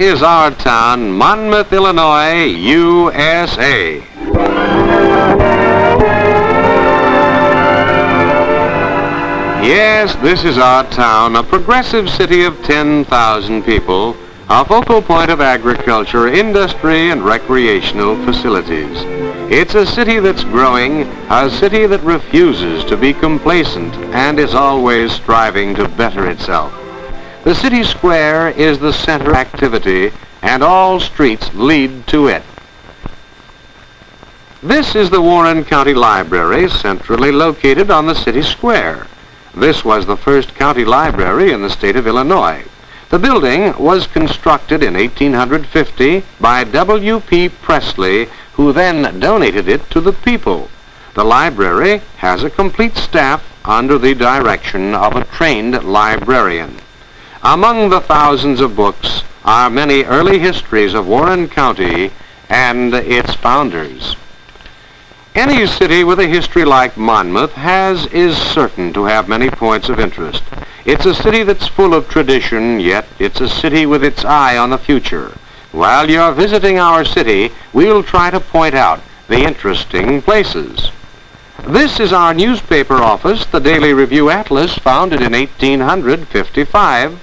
is our town, Monmouth, Illinois, USA. Yes, this is our town, a progressive city of 10,000 people, a focal point of agriculture, industry, and recreational facilities. It's a city that's growing, a city that refuses to be complacent and is always striving to better itself. The city square is the center of activity, and all streets lead to it. This is the Warren County Library, centrally located on the city square. This was the first county library in the state of Illinois. The building was constructed in 1850 by W.P. Presley, who then donated it to the people. The library has a complete staff under the direction of a trained librarian. Among the thousands of books are many early histories of Warren County and its founders. Any city with a history like Monmouth is certain to have many points of interest. It's a city that's full of tradition, yet it's a city with its eye on the future. While you're visiting our city, we'll try to point out the interesting places. This is our newspaper office, the Daily Review Atlas, founded in 1855.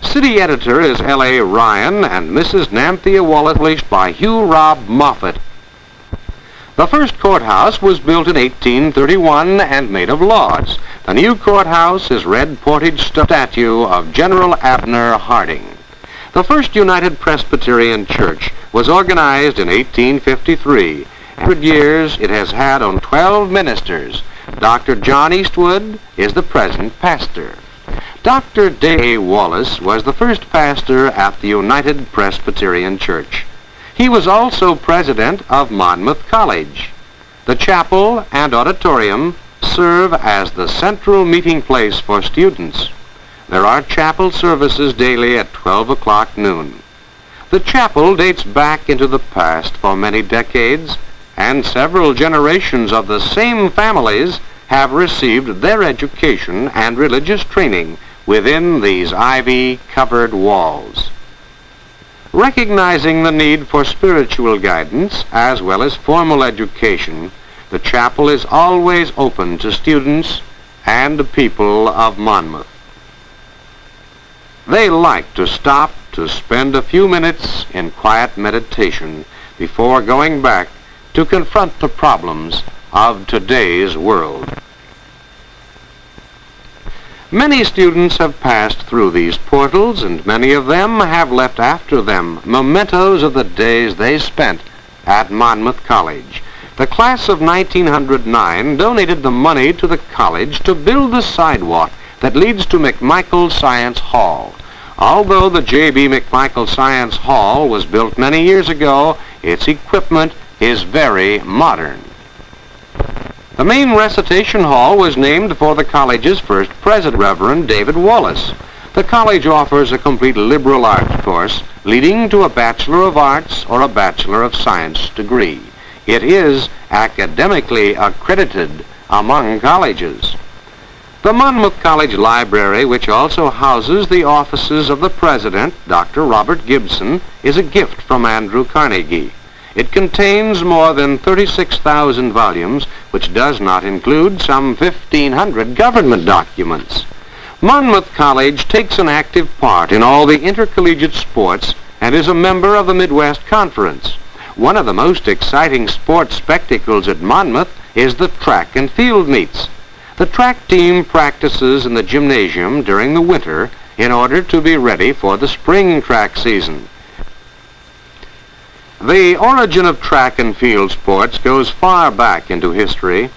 City editor is L.A. Ryan, and Mrs. Namthea Wallace, published by Hugh Robb Moffat. The first courthouse was built in 1831 and made of logs. The new courthouse is red portage statue of General Abner Harding. The first United Presbyterian Church was organized in 1853. 100 years it has had on 12 ministers. Dr. John Eastwood is the present pastor. Dr. D. Wallace was the first pastor at the United Presbyterian Church. He was also president of Monmouth College. The Chapel and Auditorium serve as the central meeting place for students. There are chapel services daily at 12 o'clock noon. The chapel dates back into the past for many decades, and several generations of the same families have received their education and religious training within these ivy-covered walls. Recognizing the need for spiritual guidance as well as formal education, the chapel is always open to students and the people of Monmouth. They like to stop to spend a few minutes in quiet meditation before going back to confront the problems of today's world. Many students have passed through these portals, and many of them have left after them mementos of the days they spent at Monmouth College. The class of 1909 donated the money to the college to build the sidewalk that leads to McMichael Science Hall. Although the J.B. McMichael Science Hall was built many years ago, its equipment is very modern. The main recitation hall was named for the college's first president, Reverend David Wallace. The college offers a complete liberal arts course leading to a Bachelor of Arts or a Bachelor of Science degree. It is academically accredited among colleges. The Monmouth College Library, which also houses the offices of the president, Dr. Robert Gibson, is a gift from Andrew Carnegie. It contains more than 36,000 volumes, which does not include some 1,500 government documents. Monmouth College takes an active part in all the intercollegiate sports and is a member of the Midwest Conference. One of the most exciting sports spectacles at Monmouth is the track and field meets. The track team practices in the Gymnasium during the winter in order to be ready for the spring track season. The origin of track and field sports goes far back into history.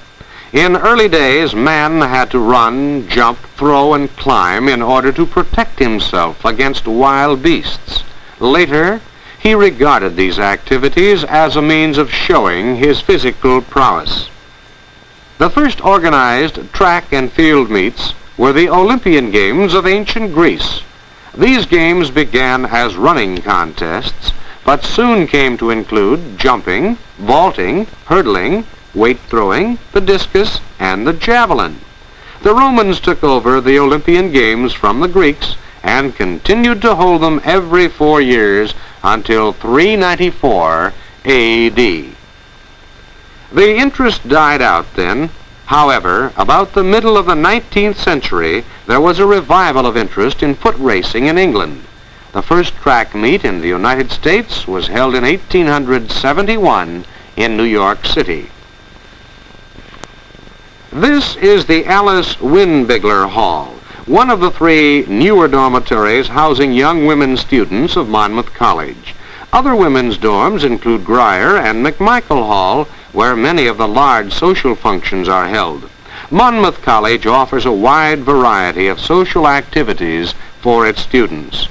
In early days, man had to run, jump, throw, and climb in order to protect himself against wild beasts. Later, he regarded these activities as a means of showing his physical prowess. The first organized track and field meets were the Olympian Games of ancient Greece. These games began as running contests, but soon came to include jumping, vaulting, hurdling, weight throwing, the discus, and the javelin. The Romans took over the Olympian Games from the Greeks and continued to hold them every 4 years until 394 A.D. The interest died out then. However, about the middle of the 19th century, there was a revival of interest in foot racing in England. The first track meet in the United States was held in 1871 in New York City. This is the Alice Winbigler Hall, one of the 3 newer dormitories housing young women students of Monmouth College. Other women's dorms include Grier and McMichael Hall, where many of the large social functions are held. Monmouth College offers a wide variety of social activities for its students.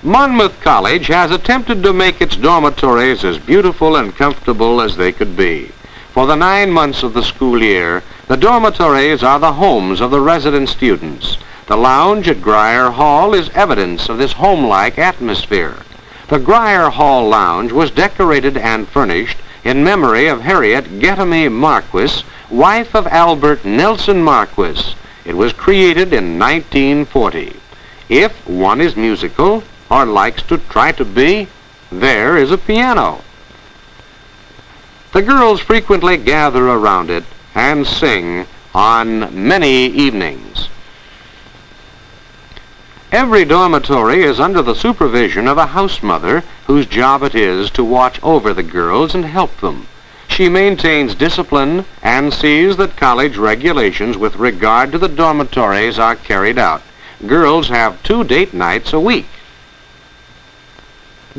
Monmouth College has attempted to make its dormitories as beautiful and comfortable as they could be. For the 9 months of the school year, the dormitories are the homes of the resident students. The lounge at Grier Hall is evidence of this home-like atmosphere. The Grier Hall lounge was decorated and furnished in memory of Harriet Getamy Marquis, wife of Albert Nelson Marquis. It was created in 1940. If one is musical, or likes to try to be, there is a piano. The girls frequently gather around it and sing on many evenings. Every dormitory is under the supervision of a house mother whose job it is to watch over the girls and help them. She maintains discipline and sees that college regulations with regard to the dormitories are carried out. Girls have 2 date nights a week.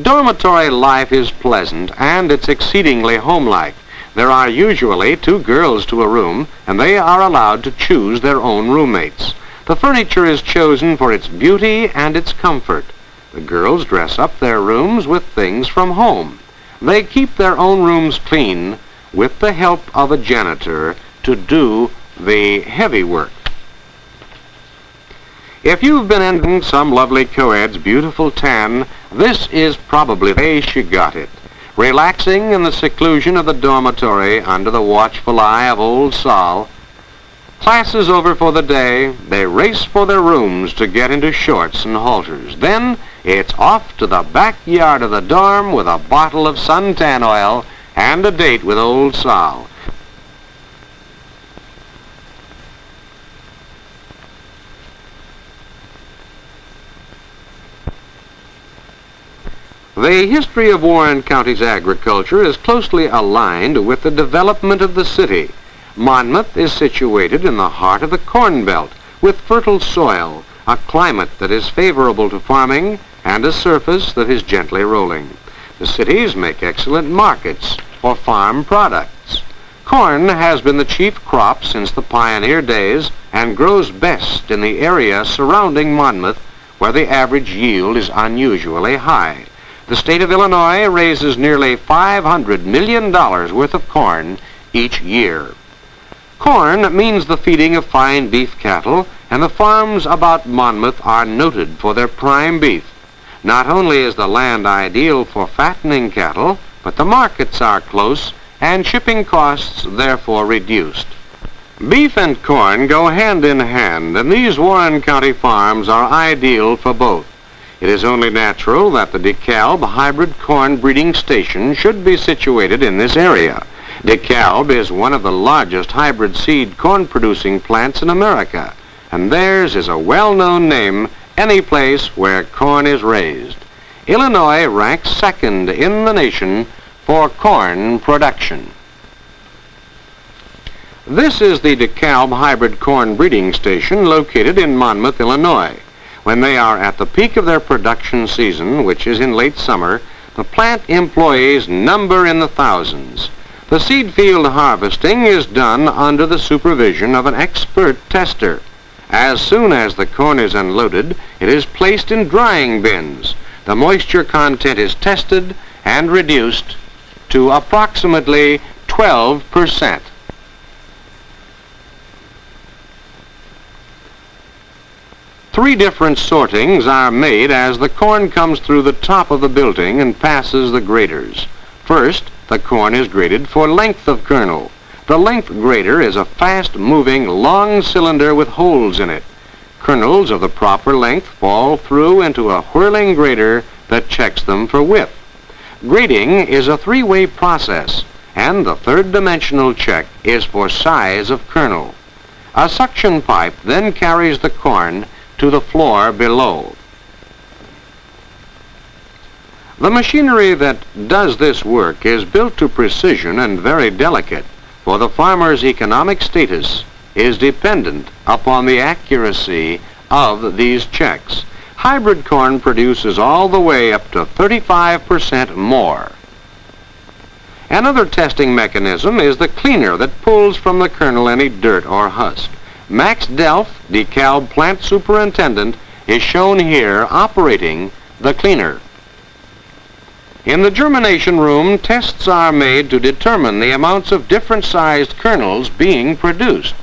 Dormitory life is pleasant and it's exceedingly homelike. There are usually 2 girls to a room, and they are allowed to choose their own roommates. The furniture is chosen for its beauty and its comfort. The girls dress up their rooms with things from home. They keep their own rooms clean with the help of a janitor to do the heavy work. If you've been envying some lovely co-ed's beautiful tan, this is probably the place you got it. Relaxing in the seclusion of the dormitory under the watchful eye of old Sol. Class is over for the day. They race for their rooms to get into shorts and halters. Then it's off to the backyard of the dorm with a bottle of suntan oil and a date with old Sol. The history of Warren County's agriculture is closely aligned with the development of the city. Monmouth is situated in the heart of the Corn Belt, with fertile soil, a climate that is favorable to farming, and a surface that is gently rolling. The cities make excellent markets for farm products. Corn has been the chief crop since the pioneer days and grows best in the area surrounding Monmouth, where the average yield is unusually high. The state of Illinois raises nearly $500 million worth of corn each year. Corn means the feeding of fine beef cattle, and the farms about Monmouth are noted for their prime beef. Not only is the land ideal for fattening cattle, but the markets are close and shipping costs therefore reduced. Beef and corn go hand in hand, and these Warren County farms are ideal for both. It is only natural that the Dekalb hybrid corn breeding station should be situated in this area. Dekalb is one of the largest hybrid seed corn-producing plants in America, and theirs is a well-known name any place where corn is raised. Illinois ranks second in the nation for corn production. This is the Dekalb hybrid corn breeding station located in Monmouth, Illinois. When they are at the peak of their production season, which is in late summer, the plant employees number in the thousands. The seed field harvesting is done under the supervision of an expert tester. As soon as the corn is unloaded, it is placed in drying bins. The moisture content is tested and reduced to approximately 12%. Three different sortings are made as the corn comes through the top of the building and passes the graders. First, the corn is graded for length of kernel. The length grater is a fast-moving, long cylinder with holes in it. Kernels of the proper length fall through into a whirling grater that checks them for width. Grading is a three-way process, and the third-dimensional check is for size of kernel. A suction pipe then carries the corn to the floor below. The machinery that does this work is built to precision and very delicate, for the farmer's economic status is dependent upon the accuracy of these checks. Hybrid corn produces all the way up to 35% more. Another testing mechanism is the cleaner that pulls from the kernel any dirt or husk. Max Delf, Dekalb plant superintendent, is shown here operating the cleaner. In the germination room, tests are made to determine the amounts of different-sized kernels being produced.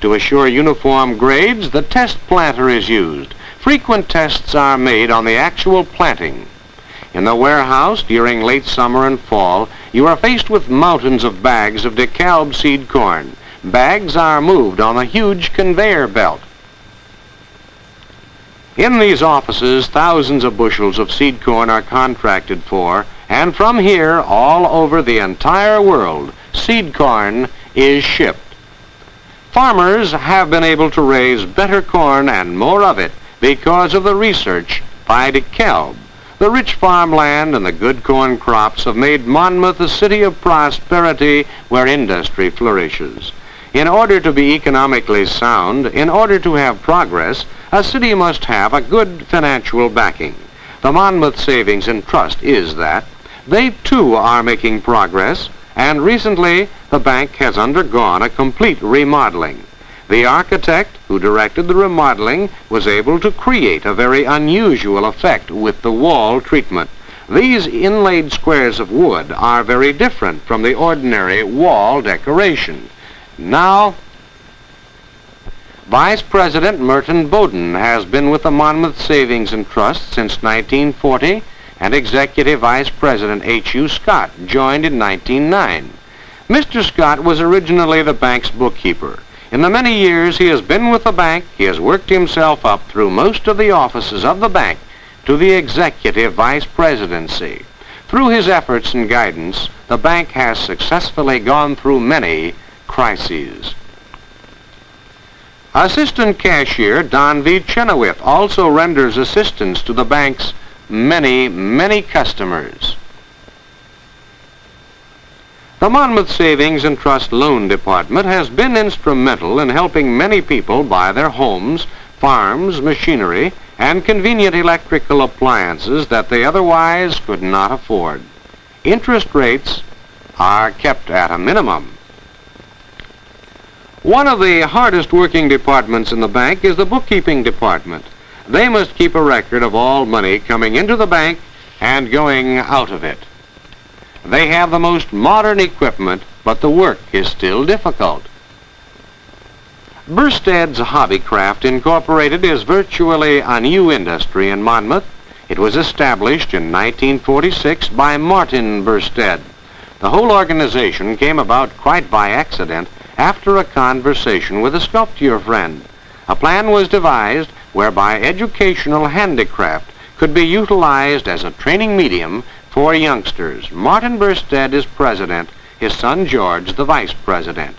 To assure uniform grades, the test planter is used. Frequent tests are made on the actual planting. In the warehouse, during late summer and fall, you are faced with mountains of bags of Dekalb seed corn. Bags are moved on a huge conveyor belt. In these offices, thousands of bushels of seed corn are contracted for, and from here, all over the entire world, seed corn is shipped. Farmers have been able to raise better corn and more of it because of the research by Dekalb. The rich farmland and the good corn crops have made Monmouth a city of prosperity where industry flourishes. In order to be economically sound, in order to have progress, a city must have a good financial backing. The Monmouth Savings and Trust is that. They, too, are making progress, and recently the bank has undergone a complete remodeling. The architect who directed the remodeling was able to create a very unusual effect with the wall treatment. These inlaid squares of wood are very different from the ordinary wall decoration. Now, Vice President Merton Bowden has been with the Monmouth Savings and Trust since 1940, and Executive Vice President H.U. Scott joined in 1909. Mr. Scott was originally the bank's bookkeeper. In the many years he has been with the bank, he has worked himself up through most of the offices of the bank to the Executive Vice Presidency. Through his efforts and guidance, the bank has successfully gone through many crises. Assistant Cashier Don V. Chenoweth also renders assistance to the bank's many customers. The Monmouth Savings and Trust Loan Department has been instrumental in helping many people buy their homes, farms, machinery, and convenient electrical appliances that they otherwise could not afford. Interest rates are kept at a minimum. One of the hardest working departments in the bank is the bookkeeping department. They must keep a record of all money coming into the bank and going out of it. They have the most modern equipment, but the work is still difficult. Burstead's Hobbycraft Incorporated is virtually a new industry in Monmouth. It was established in 1946 by Martin Burstead. The whole organization came about quite by accident after a conversation with a sculptor friend. A plan was devised whereby educational handicraft could be utilized as a training medium for youngsters. Martin Burstead is president, his son George the vice president.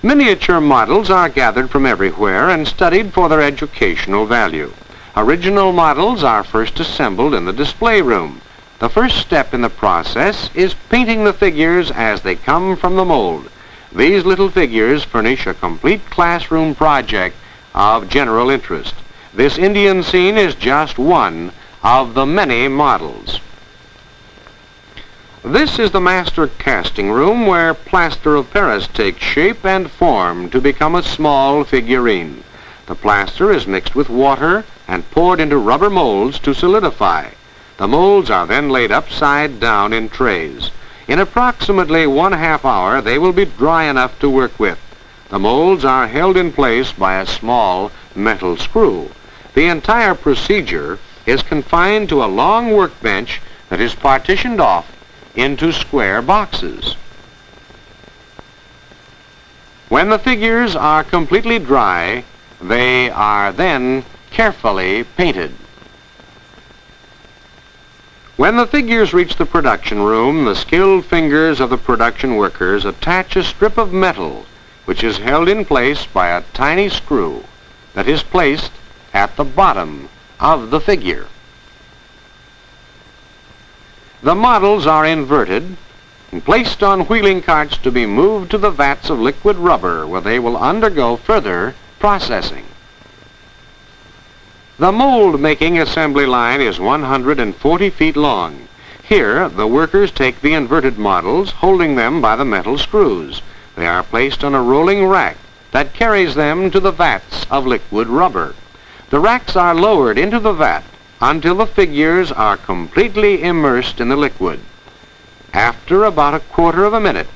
Miniature models are gathered from everywhere and studied for their educational value. Original models are first assembled in the display room. The first step in the process is painting the figures as they come from the mold. These little figures furnish a complete classroom project of general interest. This Indian scene is just one of the many models. This is the master casting room where plaster of Paris takes shape and form to become a small figurine. The plaster is mixed with water and poured into rubber molds to solidify. The molds are then laid upside down in trays. In approximately 1/2 hour, they will be dry enough to work with. The molds are held in place by a small metal screw. The entire procedure is confined to a long workbench that is partitioned off into square boxes. When the figures are completely dry, they are then carefully painted. When the figures reach the production room, the skilled fingers of the production workers attach a strip of metal which is held in place by a tiny screw that is placed at the bottom of the figure. The models are inverted and placed on wheeling carts to be moved to the vats of liquid rubber where they will undergo further processing. The mold-making assembly line is 140 feet long. Here, the workers take the inverted models, holding them by the metal screws. They are placed on a rolling rack that carries them to the vats of liquid rubber. The racks are lowered into the vat until the figures are completely immersed in the liquid. After about a quarter of a minute,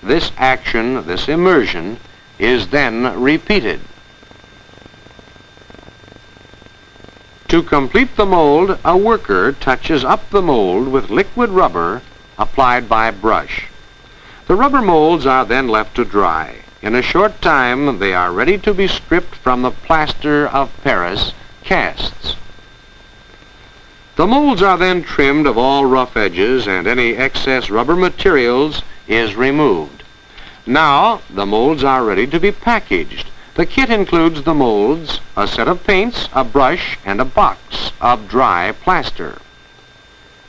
this action, this immersion, is then repeated. To complete the mold, a worker touches up the mold with liquid rubber applied by brush. The rubber molds are then left to dry. In a short time, they are ready to be stripped from the plaster of Paris casts. The molds are then trimmed of all rough edges, and any excess rubber materials is removed. Now, the molds are ready to be packaged. The kit includes the molds, a set of paints, a brush, and a box of dry plaster.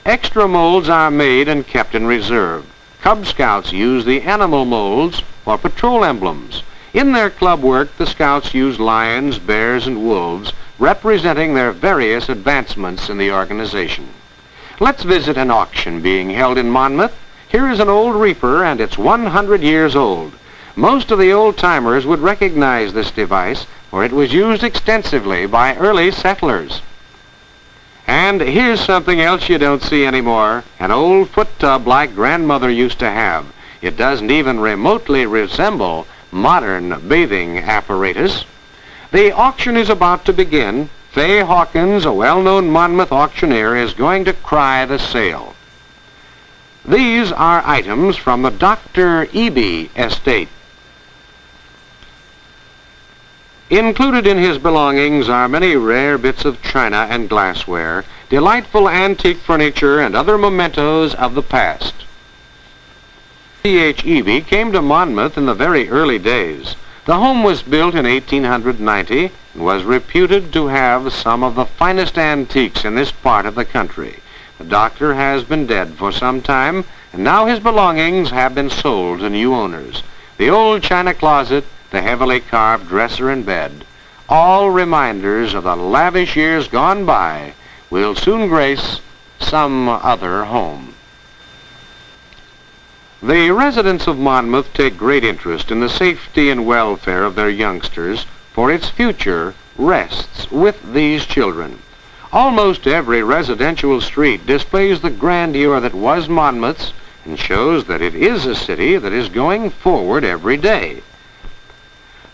Extra molds are made and kept in reserve. Cub Scouts use the animal molds for patrol emblems. In their club work, the Scouts use lions, bears, and wolves, representing their various advancements in the organization. Let's visit an auction being held in Monmouth. Here is an old reaper, and it's 100 years old. Most of the old-timers would recognize this device, for it was used extensively by early settlers. And here's something else you don't see anymore, an old foot tub like Grandmother used to have. It doesn't even remotely resemble modern bathing apparatus. The auction is about to begin. Fay Hawkins, a well-known Monmouth auctioneer, is going to cry the sale. These are items from the Dr. Eby estate. Included in his belongings are many rare bits of china and glassware, delightful antique furniture, and other mementos of the past. C.H. Eby came to Monmouth in the very early days. The home was built in 1890 and was reputed to have some of the finest antiques in this part of the country. The doctor has been dead for some time, and now his belongings have been sold to new owners. The old china closet, the heavily carved dresser and bed, all reminders of the lavish years gone by, will soon grace some other home. The residents of Monmouth take great interest in the safety and welfare of their youngsters, for its future rests with these children. Almost every residential street displays the grandeur that was Monmouth's and shows that it is a city that is going forward every day.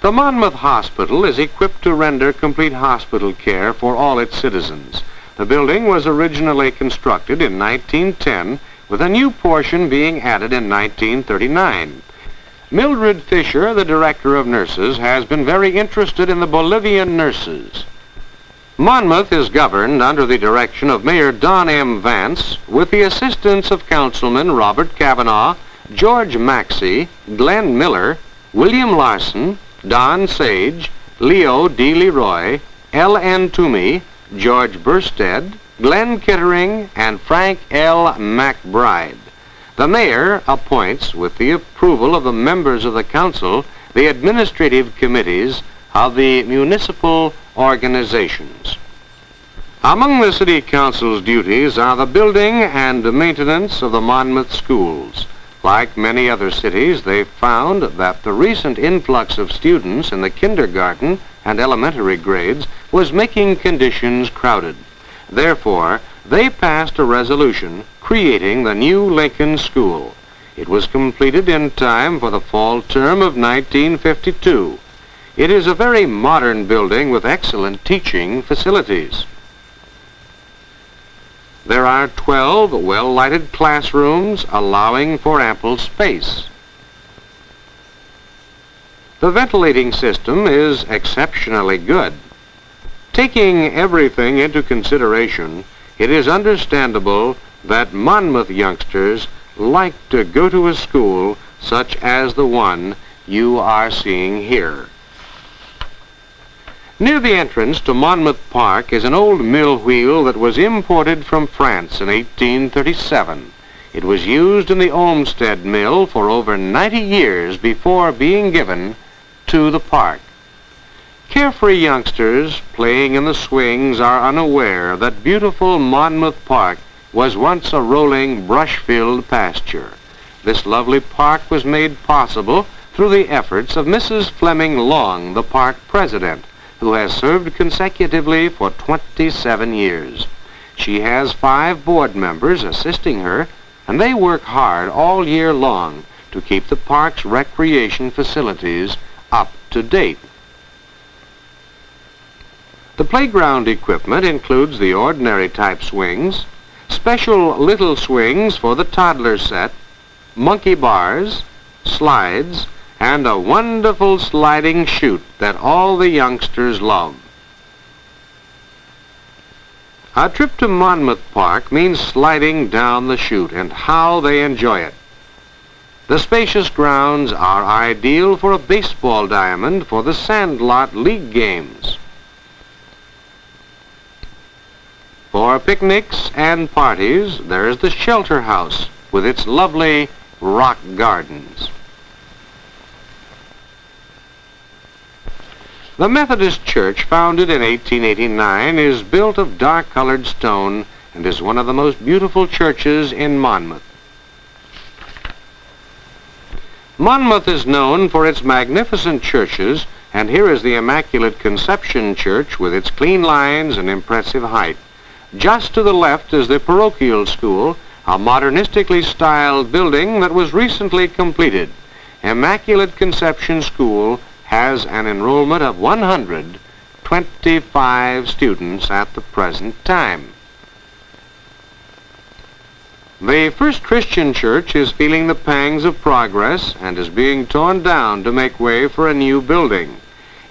The Monmouth Hospital is equipped to render complete hospital care for all its citizens. The building was originally constructed in 1910, with a new portion being added in 1939. Mildred Fisher, the director of nurses, has been very interested in the Bolivian nurses. Monmouth is governed under the direction of Mayor Don M. Vance, with the assistance of Councilman Robert Cavanaugh, George Maxey, Glenn Miller, William Larson, Don Sage, Leo D. Leroy, L.N. Toomey, George Burstead, Glenn Kittering, and Frank L. McBride. The mayor appoints, with the approval of the members of the council, the administrative committees of the municipal organizations. Among the city council's duties are the building and maintenance of the Monmouth schools. Like many other cities, they found that the recent influx of students in the kindergarten and elementary grades was making conditions crowded. Therefore, they passed a resolution creating the new Lincoln School. It was completed in time for the fall term of 1952. It is a very modern building with excellent teaching facilities. There are 12 well-lighted classrooms allowing for ample space. The ventilating system is exceptionally good. Taking everything into consideration, it is understandable that Monmouth youngsters like to go to a school such as the one you are seeing here. Near the entrance to Monmouth Park is an old mill wheel that was imported from France in 1837. It was used in the Olmsted Mill for over 90 years before being given to the park. Carefree youngsters playing in the swings are unaware that beautiful Monmouth Park was once a rolling, brush-filled pasture. This lovely park was made possible through the efforts of Mrs. Fleming Long, the park president, who has served consecutively for 27 years. She has 5 board members assisting her, and they work hard all year long to keep the park's recreation facilities up to date. The playground equipment includes the ordinary type swings, special little swings for the toddler set, monkey bars, slides, and a wonderful sliding chute that all the youngsters love. A trip to Monmouth Park means sliding down the chute, and how they enjoy it. The spacious grounds are ideal for a baseball diamond for the Sandlot League games. For picnics and parties, there is the Shelter House with its lovely rock gardens. The Methodist Church, founded in 1889, is built of dark-colored stone and is one of the most beautiful churches in Monmouth. Monmouth is known for its magnificent churches, and here is the Immaculate Conception Church with its clean lines and impressive height. Just to the left is the Parochial School, a modernistically styled building that was recently completed. Immaculate Conception School has an enrollment of 125 students at the present time. The First Christian Church is feeling the pangs of progress and is being torn down to make way for a new building.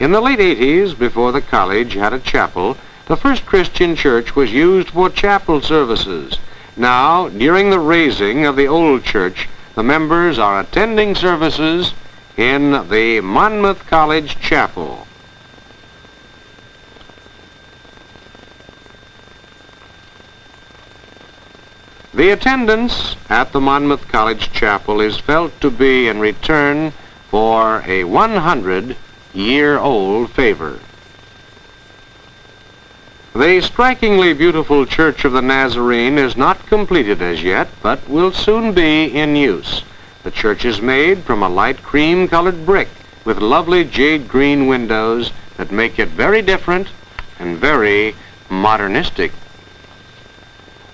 In the late 80s, before the college had a chapel, the First Christian Church was used for chapel services. Now, during the raising of the old church, the members are attending services in the Monmouth College Chapel. The attendance at the Monmouth College Chapel is felt to be in return for a 100-year-old favor. The strikingly beautiful Church of the Nazarene is not completed as yet, but will soon be in use. The church is made from a light cream-colored brick with lovely jade green windows that make it very different and very modernistic.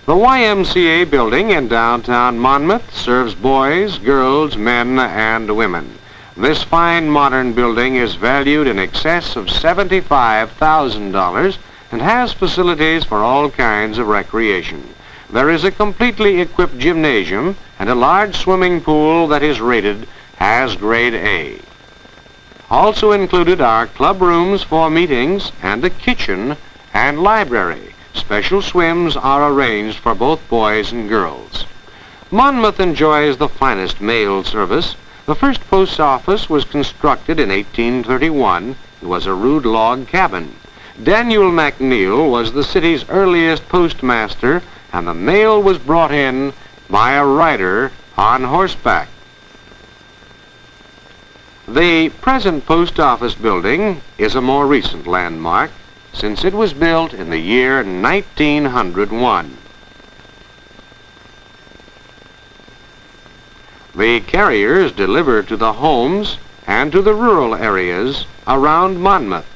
The YMCA building in downtown Monmouth serves boys, girls, men, and women. This fine modern building is valued in excess of $75,000 and has facilities for all kinds of recreation. There is a completely equipped gymnasium and a large swimming pool that is rated as grade A. Also included are club rooms for meetings and a kitchen and library. Special swims are arranged for both boys and girls. Monmouth enjoys the finest mail service. The first post office was constructed in 1831. It was a rude log cabin. Daniel McNeil was the city's earliest postmaster, and the mail was brought in by a rider on horseback. The present post office building is a more recent landmark, since it was built in the year 1901. The carriers deliver to the homes and to the rural areas around Monmouth.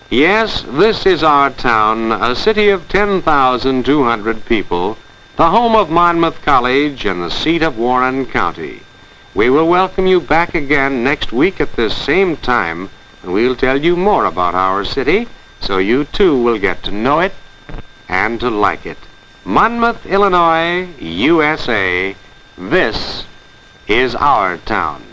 Yes, this is our town, a city of 10,200 people, the home of Monmouth College and the seat of Warren County. We will welcome you back again next week at this same time, and we'll tell you more about our city, so you too will get to know it and to like it. Monmouth, Illinois, USA, this is our town.